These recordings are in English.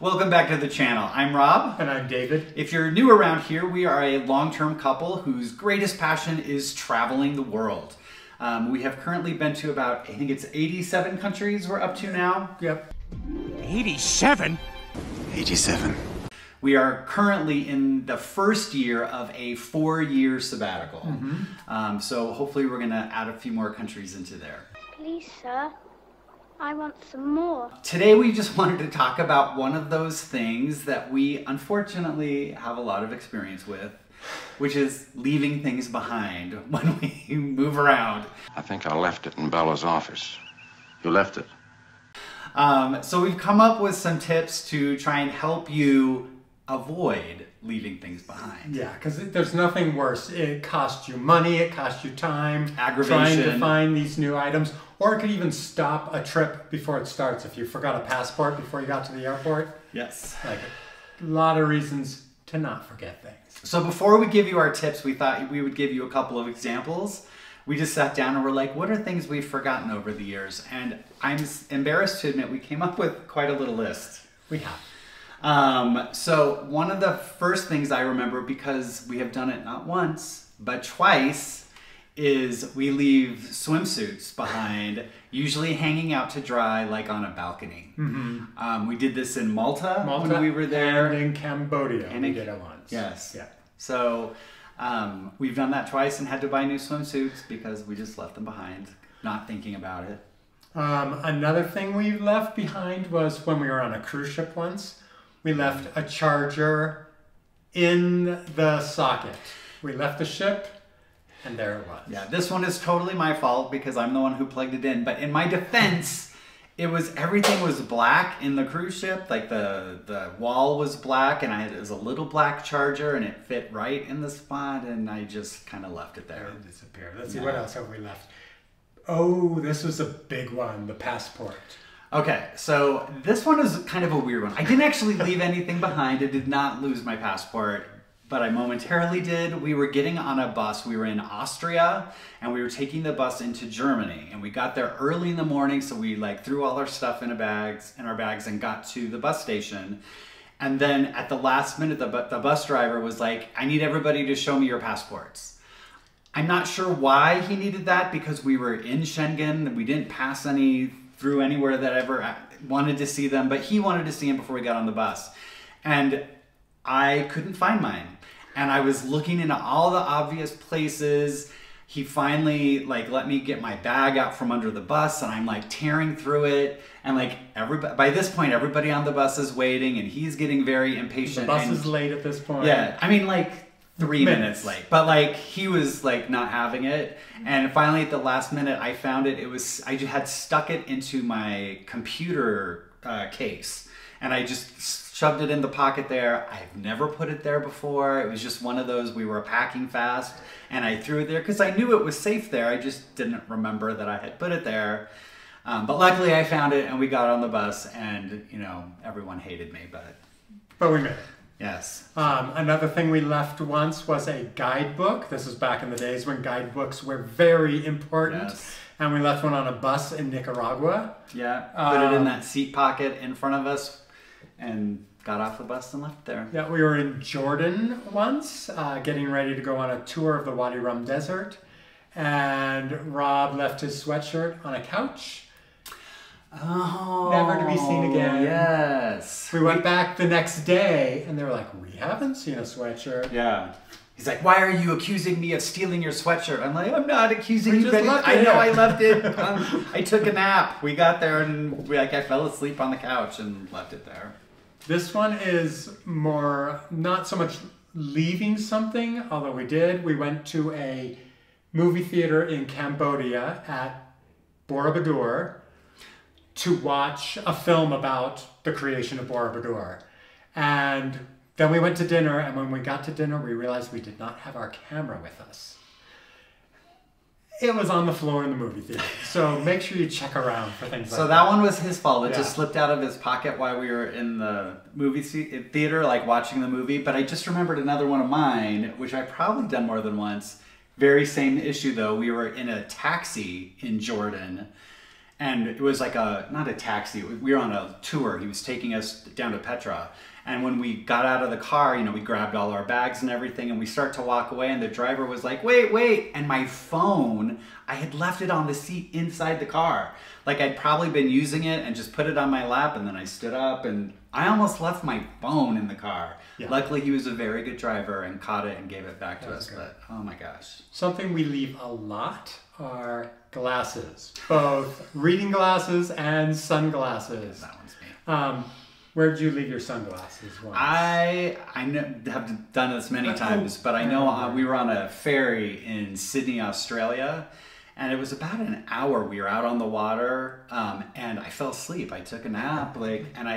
Welcome back to the channel. I'm Rob. And I'm David. If you're new around here, we are a long-term couple whose greatest passion is traveling the world. We have currently been to about, I think it's 87 countries we're up to now. Yep. 87? 87. We are currently in the first year of a 4-year sabbatical. So hopefully we're gonna add a few more countries into there. Please, sir. I want some more. Today we just wanted to talk about one of those things that we unfortunately have a lot of experience with, which is leaving things behind when we move around. I think I left it in Bella's office. You left it? So we've come up with some tips to try and help you avoid leaving things behind. Yeah, because there's nothing worse. It costs you money, it costs you time, aggravation, trying to find these new items, or it could even stop a trip before it starts if you forgot a passport before you got to the airport. Yes. Like a lot of reasons to not forget things. So before we give you our tips, we thought we would give you a couple of examples. We just sat down and we're like, what are things we've forgotten over the years? And I'm embarrassed to admit we came up with quite a little list. We have. So one of the first things I remember, because we have done it not once, but twice, is we leave swimsuits behind, usually hanging out to dry, like on a balcony. We did this in Malta when we were there. And in Cambodia, we did it once. Yes. Yeah. So we've done that twice and had to buy new swimsuits because we just left them behind, not thinking about it. Another thing we left behind was when we were on a cruise ship once. We left a charger in the socket. We left the ship, and there it was. Yeah, this one is totally my fault because I'm the one who plugged it in. But in my defense, everything was black in the cruise ship. Like the wall was black, and it was a little black charger, and it fit right in the spot, and I just kind of left it there. It disappeared. Let's see, what else have we left? Oh, this was a big one, the passport. Okay, so this one is kind of a weird one. I didn't actually leave anything behind. I did not lose my passport, but I momentarily did. We were getting on a bus. We were in Austria, and we were taking the bus into Germany. And we got there early in the morning, so we threw all our stuff in our bags and got to the bus station. And then at the last minute, the bus driver was like, "I need everybody to show me your passports." I'm not sure why he needed that, because we were in Schengen. We didn't pass through anywhere that ever wanted to see them, but he wanted to see them before we got on the bus. And I couldn't find mine. And I was looking into all the obvious places. He finally let me get my bag out from under the bus, and I'm tearing through it. And by this point, everybody on the bus is waiting, and he's getting very impatient. The bus is late at this point. Yeah, I mean 3 minutes late, but he was not having it. And finally at the last minute I found it. I just had stuck it into my computer case, and I just shoved it in the pocket there. I've never put it there before. It was just one of those, we were packing fast and I threw it there because I knew it was safe there. I just didn't remember that I had put it there. But luckily I found it and we got on the bus, and everyone hated me, but we made it. Yes. Another thing we left once was a guidebook. This was back in the days when guidebooks were very important. Yes. And we left one on a bus in Nicaragua. Yeah, put it in that seat pocket in front of us and got off the bus and left there. Yeah, we were in Jordan once, getting ready to go on a tour of the Wadi Rum Desert. And Rob left his sweatshirt on a couch. Oh, never to be seen again. Yes. We went back the next day, and they were like, "We haven't seen a sweatshirt." Yeah. He's like, "Why are you accusing me of stealing your sweatshirt?" I'm like, "I'm not accusing you, but I know I left it. I took a nap. We got there, and I fell asleep on the couch and left it there." This one is more, not so much leaving something, although we did. We went to a movie theater in Cambodia at Borobudur to watch a film about the creation of Borobudur. And then we went to dinner, and when we got to dinner, we realized we did not have our camera with us. It was on the floor in the movie theater. So make sure you check around for things like that. So that one was his fault. It just slipped out of his pocket while we were in the movie theater, watching the movie. But I just remembered another one of mine, which I've probably done more than once. Very same issue though. We were in a taxi in Jordan, And it was like not a taxi, we were on a tour. He was taking us down to Petra. And when we got out of the car, we grabbed all our bags and everything, and we start to walk away, and the driver was like, wait. And my phone, I had left it on the seat inside the car. Like I'd probably been using it and just put it on my lap, and then I stood up and I almost left my phone in the car. Yeah. Luckily, he was a very good driver and caught it and gave it back to us. Good. But oh my gosh. Something we leave a lot are glasses, both reading glasses and sunglasses. That one's me. Where'd you leave your sunglasses once? I have done this many times, but I know we were on a ferry in Sydney, Australia, and it was about an hour. We were out on the water, and I fell asleep. I took a nap, and I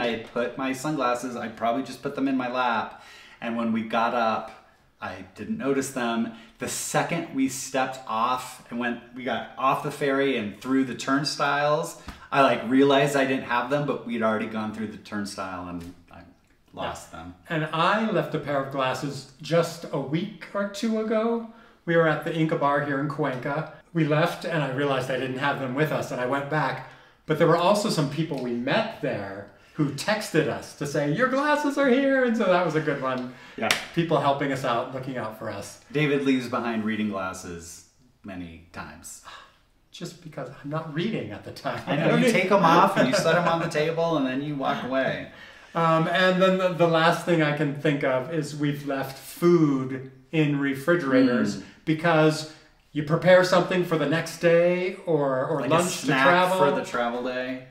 had put my sunglasses. I probably just put them in my lap, and when we got up, I didn't notice them. The second we stepped off and we got off the ferry and through the turnstiles, I realized I didn't have them, but we'd already gone through the turnstile and I lost them. And I left a pair of glasses just a week or two ago. We were at the Inca bar here in Cuenca. We left and I realized I didn't have them with us, and I went back. But there were also some people we met there who texted us to say, your glasses are here, and so that was a good one. Yeah. People helping us out, looking out for us. David leaves behind reading glasses many times. Just because I'm not reading at the time. I know, you take them off and you set them on the table and then you walk away. And then the last thing I can think of is we've left food in refrigerators because you prepare something for the next day or like lunch a snack to travel. For the travel day.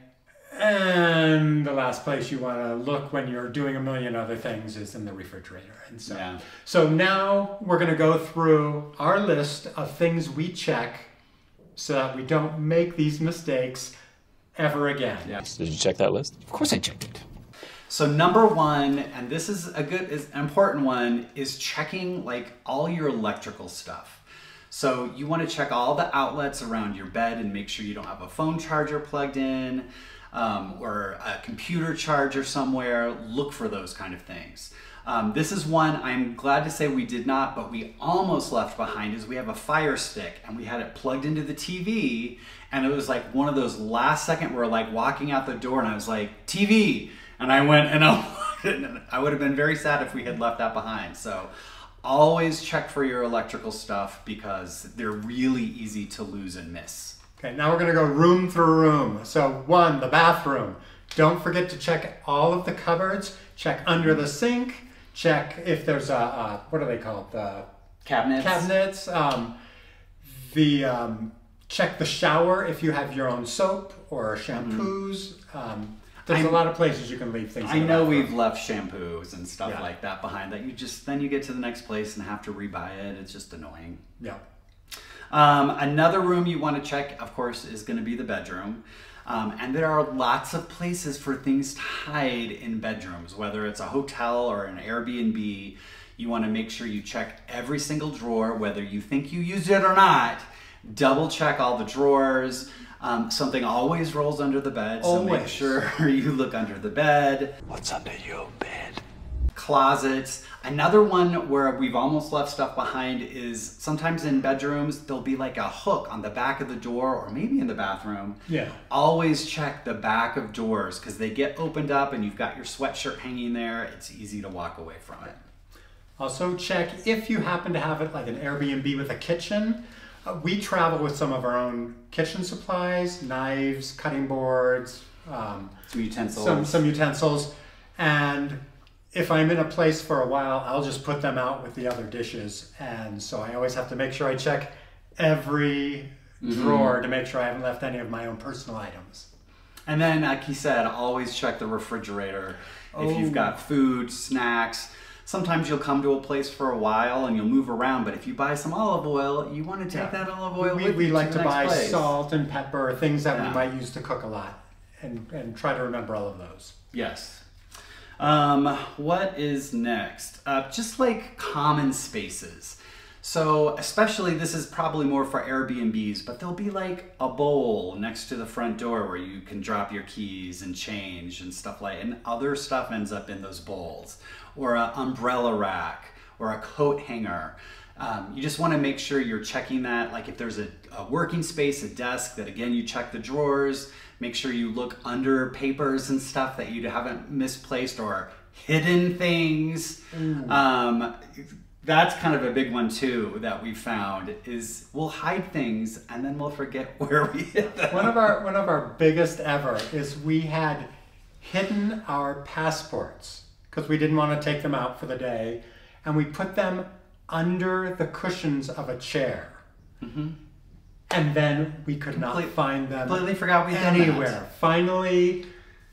And the last place you want to look when you're doing a million other things is in the refrigerator. And so now we're going to go through our list of things we check so that we don't make these mistakes ever again. Yeah. Did you check that list? Of course I checked it. So number one, and this is an important one, is checking all your electrical stuff. So you want to check all the outlets around your bed and make sure you don't have a phone charger plugged in. Or a computer charger somewhere. Look for those kind of things. This is one I'm glad to say we did not, but we almost left behind, is we have a Fire Stick and we had it plugged into the TV, and it was one of those last second we're walking out the door and I was like, TV, and I went and I would have been very sad if we had left that behind. So always check for your electrical stuff because they're really easy to lose and miss. Okay, now we're going to go room through room. So 1, the bathroom. Don't forget to check all of the cupboards. Check under the sink. Check if there's what are they called? The cabinets. Check the shower if you have your own soap or shampoos. There's a lot of places you can leave things. I know we've left shampoos and stuff like that behind that then you get to the next place and have to rebuy it. It's just annoying. Yeah. Another room you want to check, of course, is going to be the bedroom. And there are lots of places for things to hide in bedrooms, whether it's a hotel or an Airbnb. You want to make sure you check every single drawer, whether you think you used it or not. Double check all the drawers. Something always rolls under the bed, so make sure you look under the bed. What's under your bed? Closets. Another one where we've almost left stuff behind is sometimes in bedrooms, there'll be a hook on the back of the door or maybe in the bathroom. Yeah. Always check the back of doors because they get opened up and you've got your sweatshirt hanging there. It's easy to walk away from it. Also check if you happen to have it like an Airbnb with a kitchen. We travel with some of our own kitchen supplies, knives, cutting boards, some utensils. Some utensils. And if I'm in a place for a while, I'll just put them out with the other dishes. And so I always have to make sure I check every drawer to make sure I haven't left any of my own personal items. And then, like he said, always check the refrigerator. If you've got food, snacks. Sometimes you'll come to a place for a while and you'll move around, but if you buy some olive oil, you want to take that olive oil with you. We like to buy place. Salt and pepper, things that we might use to cook a lot, and try to remember all of those. Yes. What is next? Just common spaces. So especially, this is probably more for Airbnbs, but there'll be a bowl next to the front door where you can drop your keys and change and stuff and other stuff ends up in those bowls. Or an umbrella rack or a coat hanger. You just want to make sure you're checking that, like if there's a working space, a desk, that again, you check the drawers, make sure you look under papers and stuff that you haven't misplaced or hidden things. That's kind of a big one too that we found is we'll hide things and then we'll forget where we hid them. One of our biggest ever is we had hidden our passports because we didn't want to take them out for the day, and we put them under the cushions of a chair. And then we could not find them Completely forgot we had anywhere. that. Finally,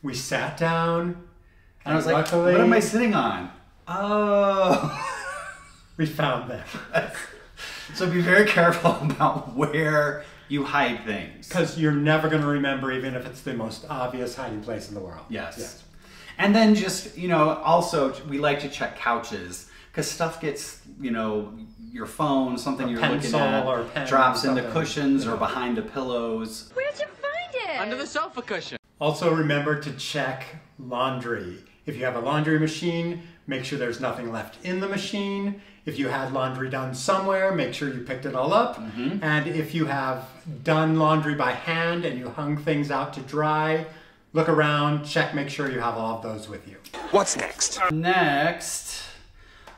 we sat down And I was like, luckily, what am I sitting on? Oh. we found them. So be very careful about where you hide things. Because you're never going to remember, even if it's the most obvious hiding place in the world. Yes. And then just, you know, also we like to check couches because stuff gets, you know, your phone, something you're looking at, or pen drops or in the something, cushions you know. or behind the pillows. Where'd you find it? Under the sofa cushion. Also remember to check laundry. If you have a laundry machine, make sure there's nothing left in the machine. If you had laundry done somewhere, make sure you picked it all up. And if you have done laundry by hand and you hung things out to dry, look around, check, make sure you have all of those with you. What's next? Next,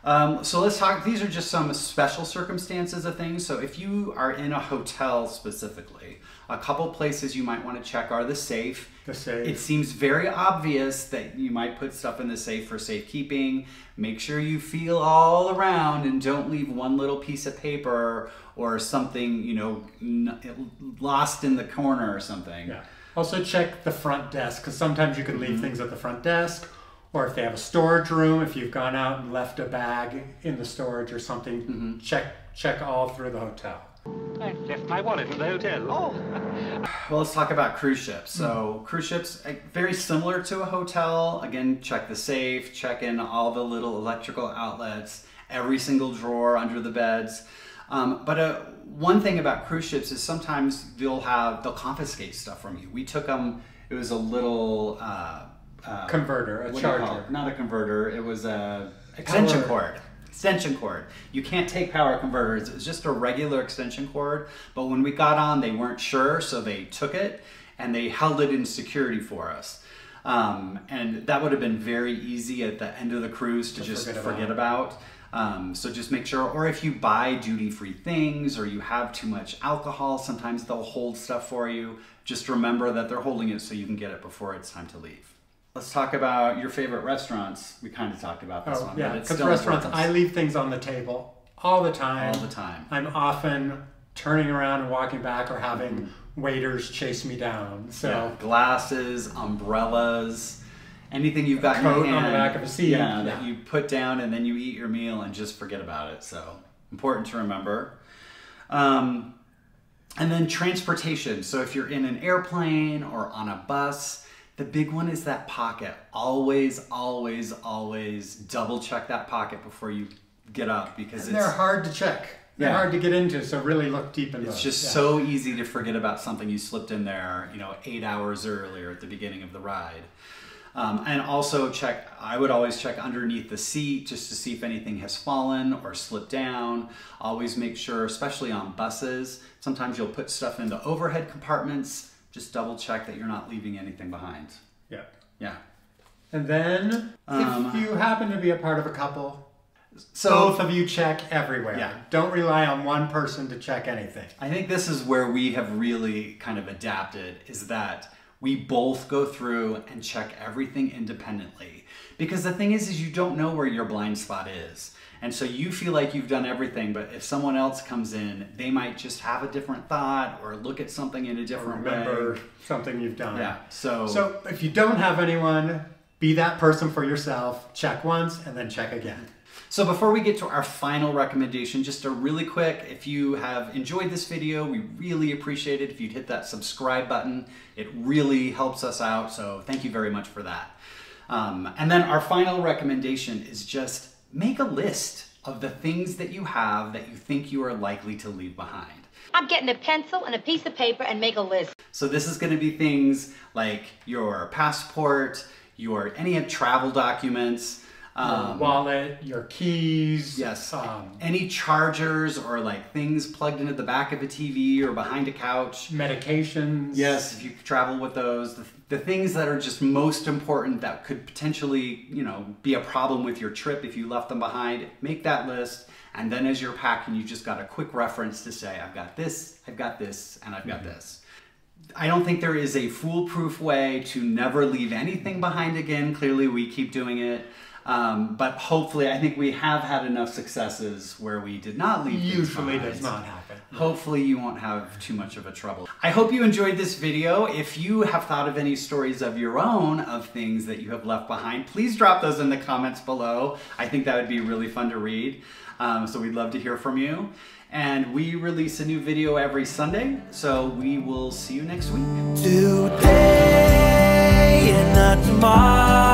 so let's talk, these are just some special circumstances of things. So if you are in a hotel specifically, a couple places you might want to check are the safe. The safe. It seems very obvious that you might put stuff in the safe for safekeeping. Make sure you feel all around and don't leave one little piece of paper or something, you know, lost in the corner or something. Yeah. Also check the front desk, because sometimes you can leave things at the front desk, or if they have a storage room, if you've gone out and left a bag in the storage or something, check all through the hotel. I left my wallet in the hotel. Oh. Well, let's talk about cruise ships. So cruise ships, very similar to a hotel. Again, check the safe, check in all the little electrical outlets, every single drawer under the beds. But one thing about cruise ships is sometimes they'll confiscate stuff from you. We took them, it was a little... Converter, a charger. Not a converter, it was a extension cord. Extension cord. You can't take power converters. It was just a regular extension cord. But when we got on, they weren't sure, so they took it and they held it in security for us. And that would have been very easy at the end of the cruise to just forget about. So just make sure, or if you buy duty-free things or you have too much alcohol, sometimes they'll hold stuff for you. Just remember that they're holding it so you can get it before it's time to leave. Let's talk about your favorite restaurants. We kind of talked about this one. Yeah, because restaurants, I leave things on the table all the time. All the time. I'm often turning around and walking back or having waiters chase me down. So yeah, glasses, umbrellas, anything you've got in your coat hand, on the back of a seat. that you put down and then you eat your meal and just forget about it. So important to remember. And then transportation. So if you're in an airplane or on a bus, the big one is that pocket. Always, always, always double check that pocket before you get up because they're hard to check. They're hard to get into, so really look deep in those. It's just so easy to forget about something you slipped in there, 8 hours earlier at the beginning of the ride. And also check, I would always check underneath the seat just to see if anything has fallen or slipped down. Always make sure, especially on buses, sometimes you'll put stuff in the overhead compartments. Just double check that you're not leaving anything behind. Yeah. Yeah. And then, if you happen to be a part of a couple, so both of you check everywhere. Yeah. Don't rely on one person to check anything. I think this is where we have really kind of adapted, is that we both go through and check everything independently. Because the thing is you don't know where your blind spot is. And so you feel like you've done everything, but if someone else comes in, they might just have a different thought or look at something in a different way. Remember something you've done. Yeah. So if you don't have anyone, be that person for yourself. Check once and then check again. So before we get to our final recommendation, just a really quick, if you have enjoyed this video, we really appreciate it if you'd hit that subscribe button. It really helps us out, so thank you very much for that. And then our final recommendation is just make a list of the things that you have that you think you are likely to leave behind. I'm getting a pencil and a piece of paper and make a list. So this is going to be things like your passport, any travel documents, Your wallet, your keys. Yes. Any chargers or like things plugged into the back of a TV or behind a couch. Medications. Yes, if you travel with those. The things that are just most important that could potentially, you know, be a problem with your trip if you left them behind, make that list. And then as you're packing, you just got a quick reference to say, I've got this, and I've got this. I don't think there is a foolproof way to never leave anything behind again. Clearly we keep doing it. But hopefully, I think we have had enough successes where we did not leave things Usually behind. does not happen. Hopefully you won't have too much of a trouble. I hope you enjoyed this video. If you have thought of any stories of your own of things that you have left behind, please drop those in the comments below. I think that would be really fun to read. So we'd love to hear from you. And we release a new video every Sunday, so we will see you next week. Today and not tomorrow.